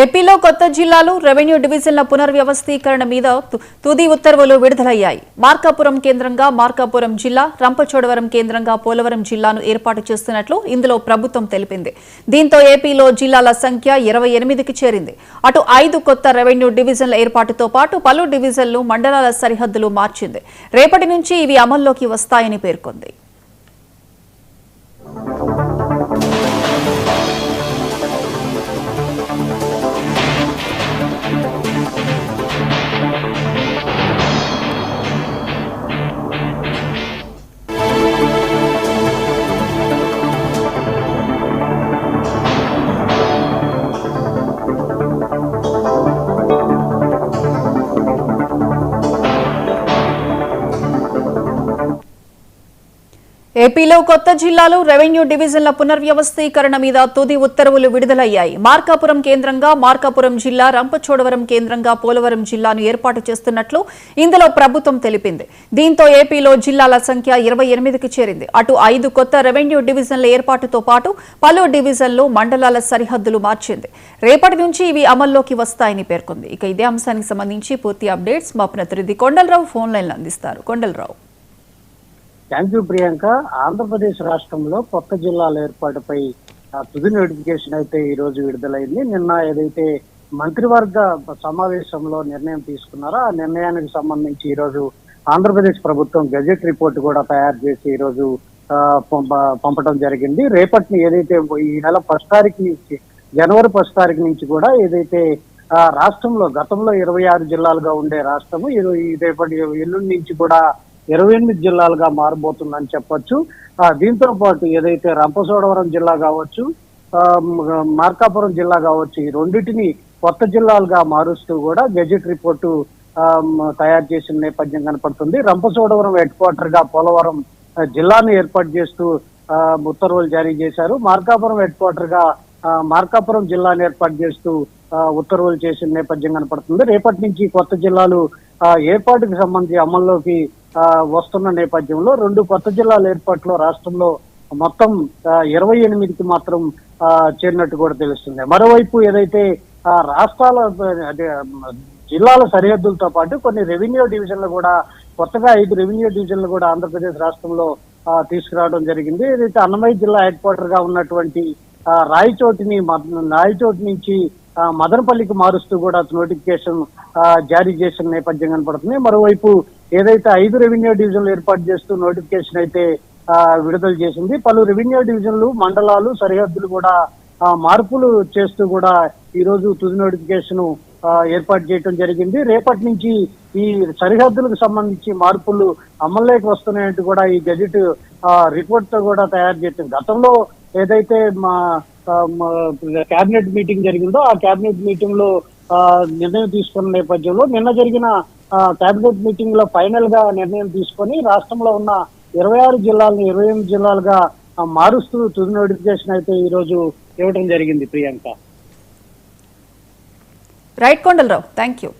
ఏపీలో కొత్త జిల్లాలు రెవెన్యూ డివిజన్ల పునర్వ్యవస్థీకరణ మీద తుది ఉత్తర్వులు విడుదలయ్యాయి. మార్కాపురం కేంద్రంగా మార్కాపురం జిల్లా, రంపచోడవరం కేంద్రంగా పోలవరం జిల్లాను ఏర్పాటు చేస్తున్నట్లు ఇందులో ప్రభుత్వం తెలిపింది. దీంతో ఏపీలో జిల్లాల సంఖ్య 28కి చేరింది. అటు 5 కొత్త రెవెన్యూ డివిజన్ల ఏర్పాటుతో పాటు పలు డివిజన్లు, మండలాల సరిహద్దులు మార్చింది. రేపటి నుంచి ఇవి అమల్లోకి వస్తాయని పేర్కొంది. ఏపీలో కొత్త జిల్లాలు, రెవెన్యూ డివిజన్ల పునర్వ్యవస్థీకరణ మీద తుది ఉత్తర్వులు విడుదలయ్యాయి. మార్కాపురం కేంద్రంగా మార్కాపురం జిల్లా, రంపచోడవరం కేంద్రంగా పోలవరం జిల్లాను ఏర్పాటు చేస్తున్నట్లు ఇందులో ప్రభుత్వం తెలిపింది. దీంతో ఏపీలో జిల్లాల సంఖ్య 28కి చేరింది. అటు 5 కొత్త రెవెన్యూ డివిజన్ల ఏర్పాటుతో పాటు పలు డివిజన్లు, మండలాల సరిహద్దులు మార్చింది. రేపటి నుంచి ఇవి అమల్లోకి వస్తాయని పేర్కొంది. ఇక ఇదే అంశానికి సంబంధించి పూర్తి అప్డేట్స్ మా ప్రతినిధి కొండలరావు ఫోన్ లైన్లో అందిస్తారు. కొండలరావు. Thank you Priyanka. ఆంధ్రప్రదేశ్ రాష్ట్రంలో కొత్త జిల్లాల ఏర్పాటుపై తుది నోటిఫికేషన్ అయితే ఈ రోజు విడుదలైంది. నిన్న ఏదైతే మంత్రివర్గ సమావేశంలో నిర్ణయం తీసుకున్నారో ఆ నిర్ణయానికి సంబంధించి ఈ రోజు ఆంధ్రప్రదేశ్ ప్రభుత్వం గెజెట్ రిపోర్ట్ కూడా తయారు చేసి ఈ రోజు పంపడం జరిగింది. రేపటిని ఏదైతే ఈ నెల 1 తారీఖు నుంచి జనవరి 1 తారీఖు నుంచి కూడా ఏదైతే రాష్ట్రంలో గతంలో 26 జిల్లాలుగా ఉండే రాష్ట్రము రేపటి ఎల్లుండి నుంచి కూడా 28 జిల్లాలుగా మారబోతుందని చెప్పొచ్చు. దీంతో పాటు ఏదైతే రంపచోడవరం జిల్లా కావచ్చు, మార్కాపురం జిల్లా కావచ్చు, ఈ రెండింటిని కొత్త జిల్లాలుగా మారుస్తూ కూడా గెజెట్ రిపోర్టు తయారు చేసిన నేపథ్యం కనపడుతుంది. రంపచోడవరం హెడ్ క్వార్టర్ గా పోలవరం జిల్లాను ఏర్పాటు చేస్తూ ఉత్తర్వులు జారీ చేశారు. మార్కాపురం హెడ్ క్వార్టర్ గా మార్కాపురం జిల్లాను ఏర్పాటు చేస్తూ ఉత్తర్వులు చేసిన నేపథ్యం కనపడుతుంది. రేపటి నుంచి కొత్త జిల్లాలు ఏర్పాటుకు సంబంధించి అమల్లోకి వస్తున్న నేపథ్యంలో 2 కొత్త జిల్లాల ఏర్పాటులో రాష్ట్రంలో మొత్తం 28కి మాత్రం చేరినట్టు కూడా తెలుస్తుంది. మరోవైపు ఏదైతే రాష్ట్రాల జిల్లాల సరిహద్దులతో పాటు కొన్ని రెవెన్యూ డివిజన్లు కూడా కొత్తగా 5 రెవెన్యూ డివిజన్లు కూడా ఆంధ్రప్రదేశ్ రాష్ట్రంలో తీసుకురావడం జరిగింది. ఏదైతే అన్నమయ్య జిల్లా హెడ్ క్వార్టర్ గా ఉన్నటువంటి రాయచోటి నుంచి మదనపల్లికి మారుస్తూ కూడా నోటిఫికేషన్ జారీ చేసిన నేపథ్యం కనపడుతుంది. మరోవైపు ఏదైతే 5 రెవెన్యూ డివిజన్లు ఏర్పాటు చేస్తూ నోటిఫికేషన్ అయితే విడుదల చేసింది. పలు రెవెన్యూ డివిజన్లు, మండలాలు, సరిహద్దులు కూడా మార్పులు చేస్తూ కూడా ఈ రోజు తుది నోటిఫికేషన్ ఏర్పాటు చేయడం జరిగింది. రేపటి నుంచి ఈ సరిహద్దులకు సంబంధించి మార్పులు అమల్లోకి వస్తున్నాయంటూ కూడా ఈ గెజెట్ రిపోర్ట్ తో కూడా తయారు చేసింది. గతంలో ఏదైతే కేబినెట్ మీటింగ్ జరిగిందో ఆ కేబినెట్ మీటింగ్ లో నిర్ణయం తీసుకున్న నేపథ్యంలో నిన్న జరిగిన కేబినెట్ మీటింగ్ లో ఫైనల్ గా నిర్ణయం తీసుకొని రాష్ట్రంలో ఉన్న 26 జిల్లాలను 28 జిల్లాలుగా మారుస్తూ తుది నోటిఫికేషన్ అయితే ఈ రోజు ఇవ్వడం జరిగింది. Priyanka. Right Kondalarao, thank you.